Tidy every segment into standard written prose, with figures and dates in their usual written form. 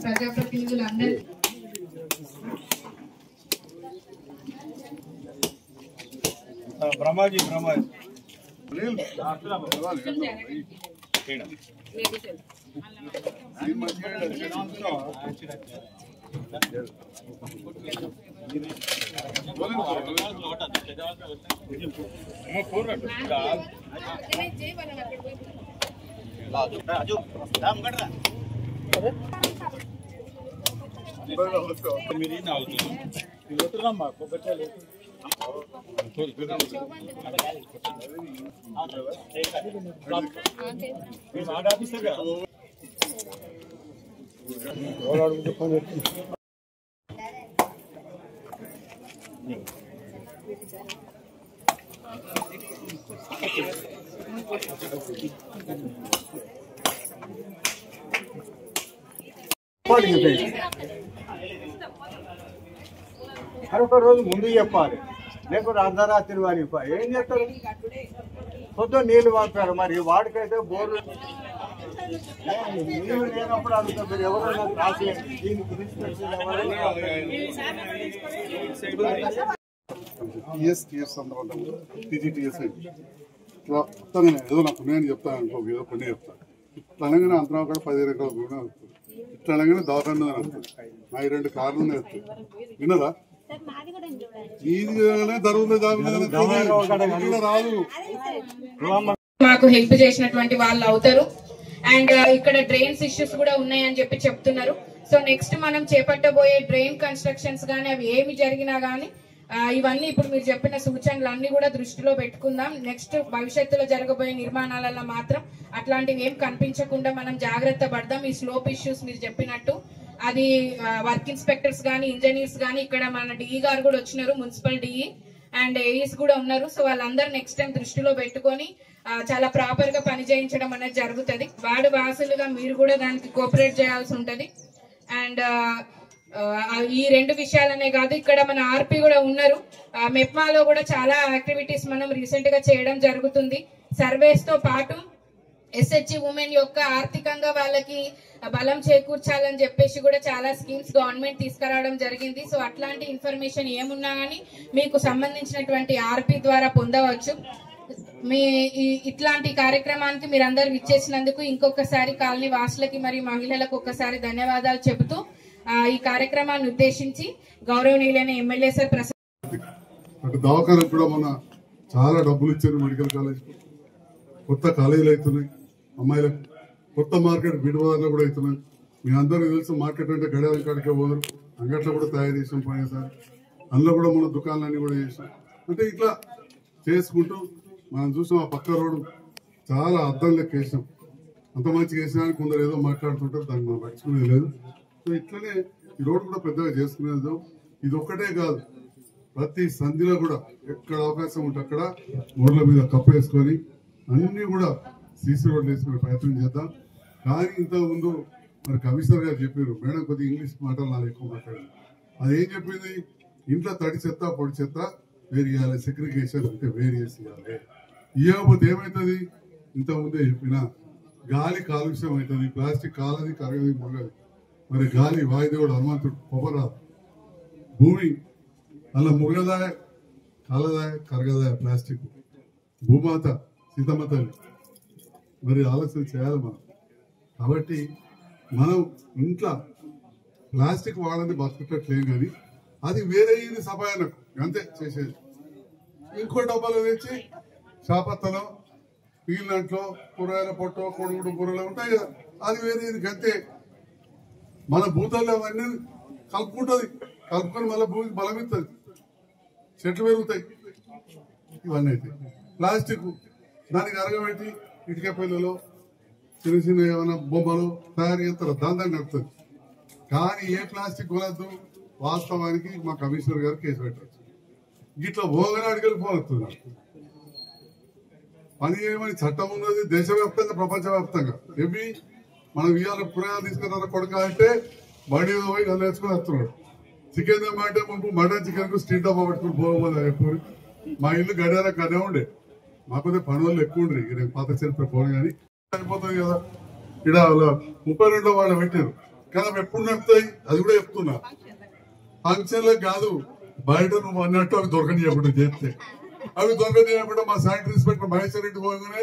ప్రజాప్రతినిధులందరూ బ్రహ్మాజీ మరొక రోజు ముందు చెప్పాలి, లేకపోతే అర్ధరాత్రి వారి ఏం చేస్తారు? పొద్దున్న నీళ్లు వాడతారు. మరి వాడికైతే బోర్లు నీళ్ళు లేనప్పుడు అడుగుతారు. మీరు ఎవరైనా రాసి ఏదో నాకు నేను చెప్తాను అనుకో, ఏదో కొన్ని చెప్తాను. ఇట్లా అనగానే అంతరం కూడా 15 ఎకరాల భూమి వస్తుంది. ఇట్లా అనగానే దవాఖాన వస్తుంది. నా 2 కార్లు ఉన్నాయి వస్తుంది. విన్నదా? మాకు హెల్ప్ చేసినటువంటి వాళ్ళు అవుతారు. అండ్ ఇక్కడ డ్రైన్స్ ఇష్యూస్ కూడా ఉన్నాయని చెప్పి చెప్తున్నారు. సో నెక్స్ట్ మనం చేపట్టబోయే డ్రైన్ కన్స్ట్రక్షన్స్ గానీ అవి ఏమి జరిగినా గానీ ఇవన్నీ ఇప్పుడు మీరు చెప్పిన సూచనలు అన్ని కూడా దృష్టిలో పెట్టుకుందాం. నెక్స్ట్ భవిష్యత్తులో జరగబోయే నిర్మాణాలలో మాత్రం అట్లాంటివి ఏం కనిపించకుండా మనం జాగ్రత్త పడదాం. ఈ స్లోప్ ఇష్యూస్ మీరు చెప్పినట్టు అది వర్క్ ఇన్స్పెక్టర్స్ గానీ ఇంజనీర్స్ గానీ ఇక్కడ మన డిఈ గారు కూడా వచ్చినారు, మున్సిపల్ డిఈ అండ్ ఏఈస్ కూడా ఉన్నారు. సో వాళ్ళందరూ నెక్స్ట్ టైం దృష్టిలో పెట్టుకొని చాలా ప్రాపర్ గా పని చేయించడం అనేది జరుగుతుంది. వార్డు వాసులుగా మీరు కూడా దానికి కోఆపరేట్ చేయాల్సి ఉంటది. అండ్ ఈ 2 విషయాలనే కాదు, ఇక్కడ మన ఆర్పి కూడా ఉన్నారు. మెప్మాలో కూడా చాలా యాక్టివిటీస్ మనం రీసెంట్ గా చేయడం జరుగుతుంది. సర్వేస్ తో పాటు ఎస్హెచ్జి ఉమెన్ యొక్క ఆర్థికంగా వాళ్ళకి బలం చేకూర్చాలని చెప్పేసి కూడా చాలా స్కీమ్స్ గవర్నమెంట్ తీసుకురావడం జరిగింది. సో అట్లాంటి ఇన్ఫర్మేషన్ ఏమున్నా గానీ మీకు సంబంధించినటువంటి ఆర్పి ద్వారా పొందవచ్చు. మీ ఇట్లాంటి కార్యక్రమానికి మీరందరూ విచ్చేసినందుకు ఇంకొకసారి కాలనీ వాసులకి మరియు మహిళలకు ఒక్కసారి ధన్యవాదాలు చెబుతూ ఈ కార్యక్రమాన్ని ఉద్దేశించి గౌరవనీయులైన ఎమ్మెల్యే సార్ అటు దవాఖానకు కూడా మన చాలా డబ్బులు ఇచ్చారు. మెడికల్ కాలేజ్ కొత్త కాలేజీలు అవుతున్నాయి, అమ్మాయిలకు కొత్త మార్కెట్ బిడ్వార్లో కూడా అవుతున్నాయి. మీ అందరికీ తెలుసు, మార్కెట్ అంటే గడియాల కాడికే పోదురు, అంగట్లో కూడా తయారు చేసాం పోయినసారి. అందులో కూడా మన దుకాణాలన్నీ కూడా చేసాం. అంటే ఇట్లా చేసుకుంటూ మనం చూసాం. ఆ పక్క రోడ్డు చాలా అద్దం లెక్క వేసాం. అంత మంచిగా వేసినా కొందరు ఏదో మాట్లాడుతుంటారు, దాన్ని మనం పట్టించుకునేది లేదు. సో ఇట్లనే ఈ రోడ్డు కూడా పెద్దగా చేసుకునేది. ఇది ఒక్కటే కాదు, ప్రతి సంధిలో కూడా ఎక్కడ అవకాశం ఉంటే అక్కడ రోడ్ల మీద కప్పు వేసుకొని అన్ని కూడా సీసీ రోడ్లు వేసుకునే ప్రయత్నం చేద్దాం. కానీ ఇంతకుముందు మరి కమిషనర్ గారు చెప్పారు, మేడం కొద్దిగా ఇంగ్లీష్ మాటలు నాకు ఎక్కువ మాట్లాడారు. అదేం చెప్పింది, ఇంట్లో తడి చెత్త పొడి చెత్త వేరు చేయాలి, సెగ్రిగేషన్ అంటే వేరు చేసి ఇవ్వాలి. ఇవ్వకపోతే ఏమవుతుంది, ఇంతకుముందే చెప్పిన గాలి కాలుష్యం అవుతుంది. ప్లాస్టిక్ కాలది కరగది మురగది. మరి గాలి వాయుదేవుడు హనుమంతుడు పొగరాదు, భూమి అలా మురగదాయ కాలదాయ కరగదాయ ప్లాస్టిక్. భూమాత సీతమ్మ తల్లి మరి ఆలోచన చేయాలి మనం. కాబట్టి మనం ఇంట్లో ప్లాస్టిక్ వాడని బతుకట్లేం, కానీ అది వేరే ఇది సపాయనకు అంతే చేసేది. ఇంకో డబ్బాలో తెచ్చి చాపత్తలో పీళ్ళంట్లో కూరగాయల పొట్టో కొడుగుడు కూరలు ఉంటాయి కదా, అది వేరే ఇది అంతే. మన భూతాల్లో అవన్నీ కలుపుకుంటుంది, కలుపుకొని మళ్ళీ భూమికి బలం ఇస్తుంది, చెట్లు పెరుగుతాయి. ఇవన్నీ అయితే ప్లాస్టిక్ దానికి అరగబెట్టి ఇటుక పిల్లలో చిన్న చిన్న ఏమైనా బొమ్మలు తయారు చేస్తారు, దాని నడుపుతుంది. కానీ ఏ ప్లాస్టిక్ కొనద్దు, వాస్తవానికి మా కమిషనర్ గారు కేసు పెట్టచ్చు. ఇట్లా ఓగని అడిగలు పోతున్నారు. పని చేయమని చట్టం ఉన్నది దేశవ్యాప్తంగా, ప్రపంచవ్యాప్తంగా. ఏమి మనం ఇవాళ కూరగాయలు తీసుకున్న కొడుక అంటే బడి పోయి నన్ను వేసుకుని వస్తున్నాడు. చికెన్ తెమ్మంటే ముందు మటన్ చికెన్ కు స్ట్రీట్ డబ్బా పట్టుకుని పోవాలి. ఎప్పుడు మా ఇల్లు గడియార కదే ఉండే, మాకు పనులు ఎక్కువ ఉండ్రి. నేను పాత చరిత్ర పోను కానీ సరిపోతుంది కదా. ఇక్కడ 32 వాళ్ళు పెట్టారు కానీ అవి ఎప్పుడు నడుపుతాయి అది కూడా చెప్తున్నా. ఫంక్షన్లకు కాదు, బయట నువ్వు అన్నట్టు అవి దొరకనియకుండా చేస్తే, అవి దొరకనియకుండా మా శానిటరీ ఇన్స్పెక్టర్ మహేశ్వర్ రెడ్డి పోగానే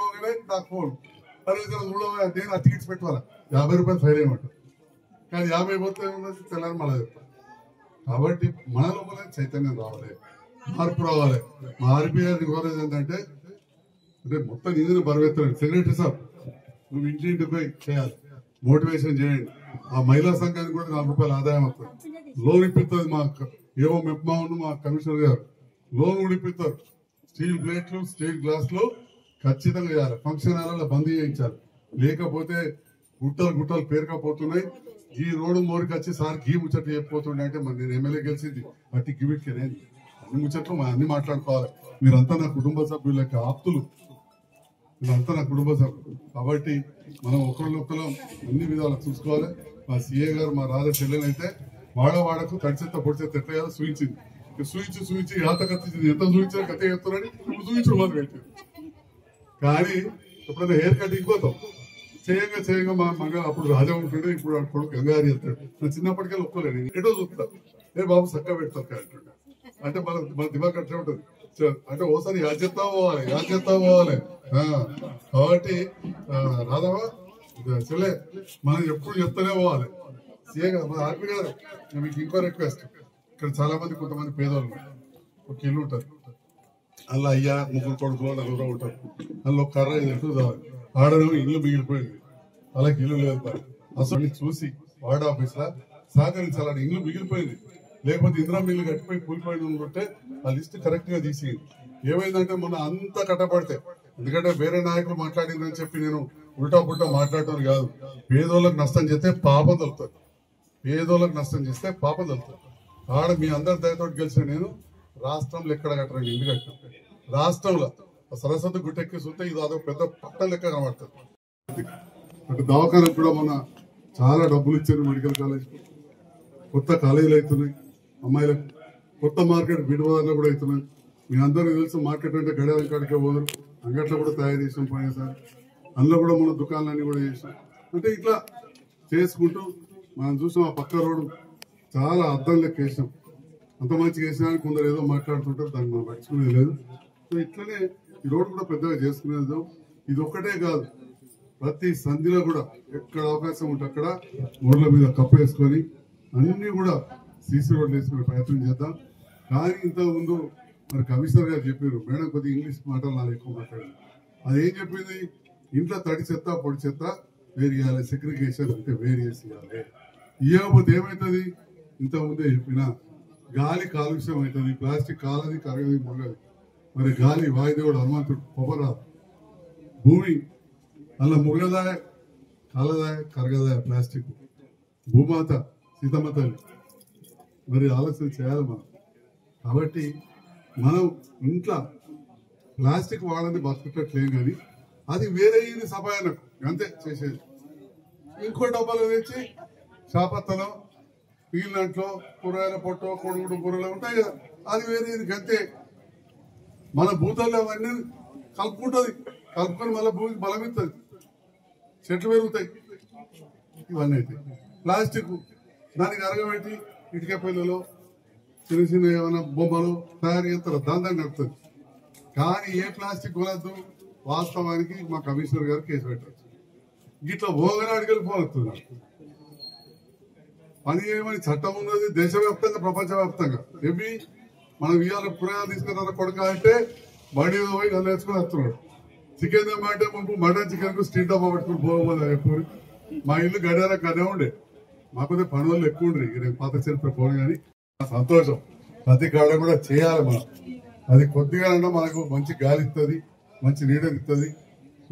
పోగానే నాకు ఫోన్, అరే చూడవా నేను ఆ టికెట్స్ పెట్టుకోవాలా, 50 రూపాయలు ఫైన్ వేయమంటారు. కానీ 50 పోతే తెల్లని మళ్ళీ చెప్తాను. కాబట్టి మన లోపల చైతన్యం రావాలి, మార్పు రావాలి. మా ఆర్బీఐ కోరేది ఏంటంటే మొత్తం నిధులు బరువెత్తాడు. సెక్రటరీ సాబ్ నువ్వు ఇంటింటి పోయి చేయాలి, మోటివేషన్ చేయండి. ఆ మహిళా సంఘానికి కూడా 4 రూపాయలు ఆదాయం వస్తుంది. లోన్ ఇప్పిస్తుంది మా ఏవో మెప్మా ఉన్న మా కమిషనర్ గారు, లోన్ కూడా ఇప్పిస్తారు. స్టీల్ ప్లేట్లు, స్టీల్ గ్లాసులు ఖచ్చితంగా చేయాలి. ఫంక్షన్ హాల్లో బంద్ చేయించాలి. లేకపోతే గుట్టలు పేరుకపోతున్నాయి. ఈ రోడ్డు మోరికి వచ్చి సార్ గీ ముచ్చట్లు చెప్పిపోతుండే అంటే మరి నేను ఎమ్మెల్యే గెలిచింది అట్టి గివిట్కి నేను అన్ని ముచ్చట్లు అన్ని మాట్లాడుకోవాలి. మీరంతా నా కుటుంబ సభ్యుల యొక్క ఆప్తులు, మీరంతా నా కుటుంబ సభ్యులు. కాబట్టి మనం ఒకళ్ళొక్కరం అన్ని విధాలు చూసుకోవాలి. మా సీఏ గారు మా రాధ చెల్లెలైతే వాడకు తడిచెత్త పొడిచెత్త ఎట్లా చూపించింది. చూపించి యాత కత్తించింది. ఎంత చూపించారు కత్తి చెప్తున్నారని ఇప్పుడు చూపించడం మొదలు పెట్టింది. కానీ ఎప్పుడైనా హెయిర్ కటింగ్ పోతాం చేయంగా మా మగ అప్పుడు రాజా ఉంటుండే, ఇప్పుడు కొడుకు గంగారి వెళ్తాడు. నా చిన్నప్పటికెళ్ళి ఒప్పుకోలేదు. ఎటో చూస్తా ఏ బాబు చక్కగా పెడతారు అంటుండే. అంటే మన దిమాగ్ అట్లా ఉంటుంది. అంటే ఓసారి యాద చేస్తా పోవాలి. కాబట్టి రాధవ చెల్లె మనం ఎప్పుడు చెప్తానే పోవాలి. సీఏ గారు మన ఆర్పీ గారు మీకు ఇంకో రిక్వెస్ట్, ఇక్కడ చాలా మంది కొంతమంది పేదవాళ్ళు ఒక ఇల్లు ఉంటారు, అందులో అయ్యా 3 కొడుకులు 4 ఉంటారు. అందులో కర్ర ఎటు ఆడను ఇల్లు మిగిలిపోయింది, అలాగే ఇల్లు లేదు. అసలు చూసి వార్డ్ ఆఫీస్ లా సహకరించాలని ఇల్లు మిగిలిపోయింది. లేకపోతే ఇందిరా మిల్లు కట్టిపోయి కూలిపోయింది ఉంటే ఆ లిస్ట్ కరెక్ట్ గా తీసేయండి. ఏమైందంటే మొన్న అంతా కట్టపడితే, ఎందుకంటే వేరే నాయకులు మాట్లాడిందని చెప్పి నేను ఉల్టా పుల్టా మాట్లాడటం కాదు. పేదోళ్ళకి నష్టం చేస్తే పాపం తలుపుతారు. ఆడ మీ అందరి దయతో గెలిచిన నేను రాష్ట్రంలో ఎక్కడ కట్టరండి ఇల్లు కట్టిన. రాష్ట్రంలో సరస్వతి గుట్టెక్కి చూస్తే ఇది అదొక పెద్ద పట్టం లెక్క కనబడుతుంది. అటు దవాఖానకు కూడా మొన్న చాలా డబ్బులు ఇచ్చారు. మెడికల్ కాలేజ్ కొత్త కాలేజీలు అవుతున్నాయి, అమ్మాయిలకు కొత్త మార్కెట్ బిడ్వాదారులు కూడా అవుతున్నాయి. మీ అందరికీ తెలుసు మార్కెట్ అంటే గడియారం కాడికే పోదురు, అంగట్లో కూడా తయారు చేసాం పోయినసారి. అందులో కూడా మన దుకాణాలన్నీ కూడా చేసాం. అంటే ఇట్లా చేసుకుంటూ మనం చూసాం. ఆ పక్క రోడ్డు చాలా అద్దం లెక్క వేసాం. అంత మంచిగా వేసినా కొందరు ఏదో మాట్లాడుతుంటారు, దాన్ని మనం పట్టించుకునేది లేదు. సో ఇట్లనే ఈ రోడ్డు కూడా పెద్దగా చేసుకునేది. ఇది ఒక్కటే కాదు, ప్రతి సంధిలో కూడా ఎక్కడ అవకాశం ఉంటే అక్కడ రోడ్ల మీద కప్పు వేసుకొని అన్ని కూడా సీసీ రోడ్లు వేసుకునే ప్రయత్నం చేద్దాం. కానీ ఇంతకుముందు మరి కమిషనర్ గారు చెప్పారు, మేడం కొద్దిగా ఇంగ్లీష్ మాటలు నాకు ఎక్కువ మాట్లాడింది. అదేం చెప్పింది, ఇంట్లో తడి చెత్త పొడి చెత్త వేరు చేయాలి, సెగ్రిగేషన్ అంటే వేరు చేసి ఇవ్వాలి. ఇవ్వకపోతే ఏమవుతుంది, ఇంతకుముందే చెప్పిన గాలి కాలుష్యం అవుతుంది. ప్లాస్టిక్ కాలది కరగది మొగది. మరి గాలి వాయుదేవుడు హనుమంతుడు పొగరాదు. భూమి అలా ముగదాయ కాలదాయ కరగదాయ ప్లాస్టిక్. భూమాత సీతమ్మ తల్లి మరి ఆలోచన చేయాలి మనం. కాబట్టి మనం ఇంట్లో ప్లాస్టిక్ వాడని బతుకుటట్లేం కానీ అది వేరే ఇది సభాయనకు అంతే చేసేది. ఇంకో డబ్బాలు తెచ్చి చాపత్తనం మిగిలినట్లో కూరగాయల పొట్టో కొడుగుడు కూరలు ఉంటాయి కదా, అది వేరే ఇది గంతే. మన భూతాల్లో అవన్నీ కలుపుకొని మళ్ళీ భూమికి బలమిస్తుంది, చెట్లు పెరుగుతాయి. ఇవన్నీ అయితే ప్లాస్టిక్ దానికి అరగబెట్టి ఇటుక పిల్లలు చిన్న ఏమైనా బొమ్మలు తయారు చేస్తారు, దాని నడుపుతుంది. కానీ ఏ ప్లాస్టిక్ కొనద్దు, వాస్తవానికి మా కమిషనర్ గారు కేసు పెట్టచ్చు. ఇట్లా ఓగని అడిగలు పోతున్నారు. పని చేయమని చట్టం ఉన్నది దేశవ్యాప్తంగా, ప్రపంచవ్యాప్తంగా. ఏమి మనం ఇవాళ కూరగాయలు తీసుకున్న కొడుక అంటే బడి పోయి నన్ను వేసుకుని వస్తున్నాడు. చికెన్ తెమ్మంటే ముందు మటన్ చికెన్ కు స్ట్రీట్ డబ్బా పట్టుకుని పోవాలి. ఎప్పుడు మా ఇల్లు గడియార కదే ఉండే, మాకు పనులు ఎక్కువ ఉండ్రి. నేను పాత చరిత్ర పోను కానీ సంతోషం. ప్రతి కాడ కూడా చేయాలి మనం. అది కొద్దిగా మనకు మంచి గాలి ఇస్తుంది, మంచి నీడని ఇస్తుంది.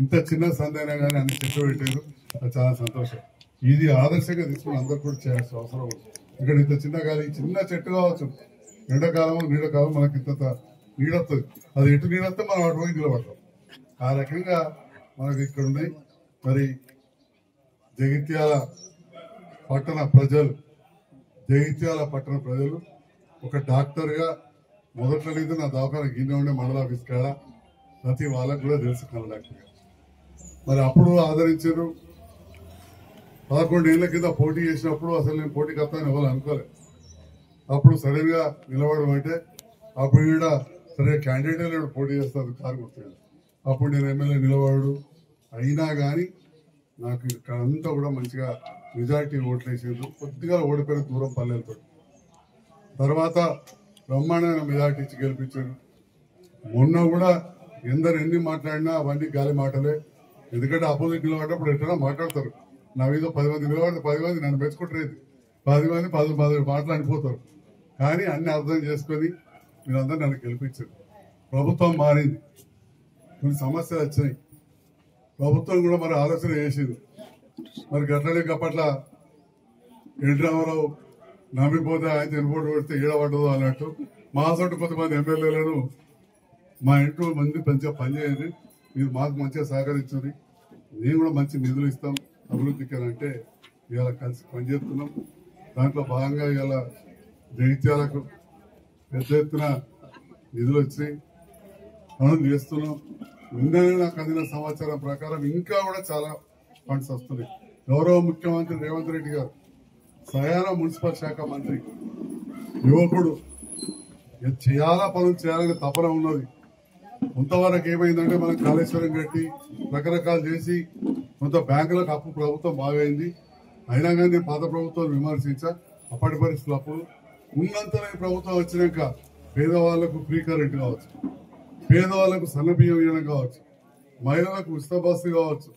ఇంత చిన్న సందైనా కానీ అన్ని చెట్లు పెట్టారు, అది చాలా సంతోషం. ఇది ఆదర్శంగా తీసుకుని అందరూ కూడా చేయాల్సిన అవసరం ఉంది. ఇక్కడ ఇంత చిన్న గాలి, చిన్న చెట్టు కావచ్చు, ఎండాకాలం నీడకాలం మనకి ఇంత నీడొస్తుంది, అది ఎటు నీడొస్తే మనం అటు పోయి నిలబడతాం. ఆ రకంగా మనకి ఇక్కడ ఉన్నాయి. మరి జగిత్యాల పట్టణ ప్రజలు ఒక డాక్టర్గా మొదట్లో అయితే నా దవాఖాన గిన్నె ఉండే మండల ఆఫీస్ కాడ ప్రతి వాళ్ళకు కూడా తెలుసు కళ్ళ డాక్టర్గా. మరి అప్పుడు ఆదరించారు. 11 ఏళ్ల కింద పోటీ చేసినప్పుడు అసలు నేను పోటీకి వస్తాను ఎవరు అనుకోలేదు. అప్పుడు సడన్గా నిలబడమంటే అప్పుడు ఈడ సరే క్యాండిడేట్ పోటీ చేస్తారు కారు గుర్తుంది. అప్పుడు నేను ఎమ్మెల్యే నిలబడు అయినా కానీ నాకు ఇక్కడ అంతా కూడా మంచిగా మెజారిటీ ఓట్లు వేసేది. కొద్దిగా ఓడిపోయిన దూరం పల్లెలతో తర్వాత బ్రహ్మాండమైన మెజారిటీ ఇచ్చి గెలిపించారు. మొన్న కూడా ఎన్ని మాట్లాడినా అవన్నీ గాలి మాటలే. ఎందుకంటే అపోజిట్ నిలబడ్డప్పుడు ఎట్లా మాట్లాడతారు. నా మీద 10 మంది నిలబడితే 10 మంది నన్ను మెచ్చుకుంటారు, 10 మంది 10 మాటలు అనిపోతారు. కానీ అన్ని అర్థం చేసుకొని మీరందరూ నన్ను గెలిపించారు. ప్రభుత్వం మారింది, కొన్ని సమస్యలు వచ్చినాయి. ప్రభుత్వం కూడా మరి ఆలోచన చేసింది. మరి గట్లనే అప్పట్ల ఎన్టీ రామారావు నమ్మిపోతే ఆయన చనిపోటు పెడితే ఈడబడ్డదు అన్నట్టు మా చోటు కొంతమంది ఎమ్మెల్యేలను మా ఇంట్లో మంది మంచిగా పనిచేయండి, మీరు మాకు మంచిగా సహకరించండి, మేము కూడా మంచి నిధులు ఇస్తాం అభివృద్ధికి అని అంటే ఇవాళ కలిసి పనిచేస్తున్నాం. దాంట్లో భాగంగా ఇవాళ జగిత్యాలకు పెద్ద ఎత్తున నిధులు వచ్చినాయి, పనులు చేస్తున్నాం. నిన్ననే నాకు అందిన సమాచారం ప్రకారం ఇంకా కూడా చాలా ఫండ్స్ వస్తున్నాయి. గౌరవ ముఖ్యమంత్రి రేవంత్ రెడ్డి గారు స్వయాన మున్సిపల్ శాఖ మంత్రి, యువకుడు, చాలా పనులు చేయాలని తపన ఉన్నది. కొంతవరకు ఏమైందంటే మనం కాళేశ్వరం కట్టి రకరకాలు చేసి కొంత బ్యాంకులకు అప్పు ప్రభుత్వం బాగైంది. అయినా కానీ నేను పాత ప్రభుత్వం విమర్శించా. అప్పటి పరిస్థితులు అప్పుడు ఉన్నంతనే ప్రభుత్వం వచ్చినాక పేదవాళ్లకు ఫ్రీ కరెంట్ కావచ్చు, పేదవాళ్లకు సన్నబియ్యం ఇవ్వడం కావచ్చు, మహిళలకు ఉచిత బస్సు కావచ్చు,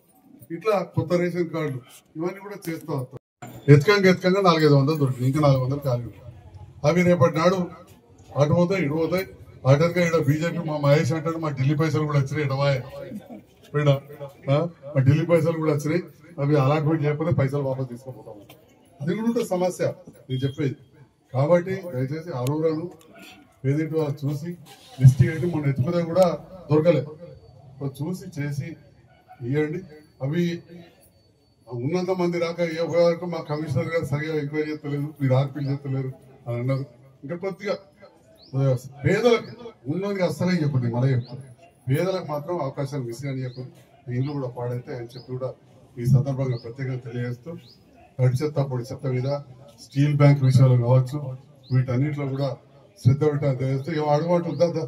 ఇట్లా కొత్త రేషన్ కార్డులు ఇవన్నీ కూడా చేస్తూ వస్తాం. ఎత్తుకంగా 400-500 దొరికింది, ఇంకా 400 ఖాళీ. అవి రేపటి నాడు అటు పోతాయి ఇటు పోతాయి. అటర్గా ఇక్కడ బీజేపీ మా మహేష్ అంటాడు మా ఢిల్లీ పైసలు కూడా వచ్చినాయి, ఎడవాయ మా ఢిల్లీ పైసలు కూడా వచ్చినాయి. అవి అలాట్మెంట్ చేయకపోతే పైసలు వాపస్ తీసుకుపోతాం. అది కూడా ఉంటుంది సమస్య నేను చెప్పేది. కాబట్టి దయచేసి అరువులను పేదింటి వాళ్ళు చూసి లిస్ట్ చేయండి. మొన్న ఎత్తుకునే కూడా దొరకలేదు, చూసి చేసి ఇవ్వండి. అవి ఉన్నంత మంది రాక ఏ వరకు మా కమిషనర్ గారు సరిగా ఎంక్వైరీ చేస్తలేదు, మీరు ఆర్పీలు చేస్తలేరు అని అన్నారు. ఇంకా కొద్దిగా పేదలకు ఉన్నది అస్సలే చెప్పండి, మళ్ళీ చెప్తాను. పేదలకు మాత్రం అవకాశాలు మిస్ అని చెప్పండి. ఇల్లు కూడా పాడైతే అని చెప్పి కూడా ఈ సందర్భంగా ప్రత్యేకంగా తెలియజేస్తూ తడి చెత్త పొడి చెత్త మీద స్టీల్ బ్యాంక్ విషయాలు కావచ్చు, వీటన్నిటిలో కూడా శ్రద్ధ పెట్టాలని తెలియజేస్తూ అడుగుంటుందా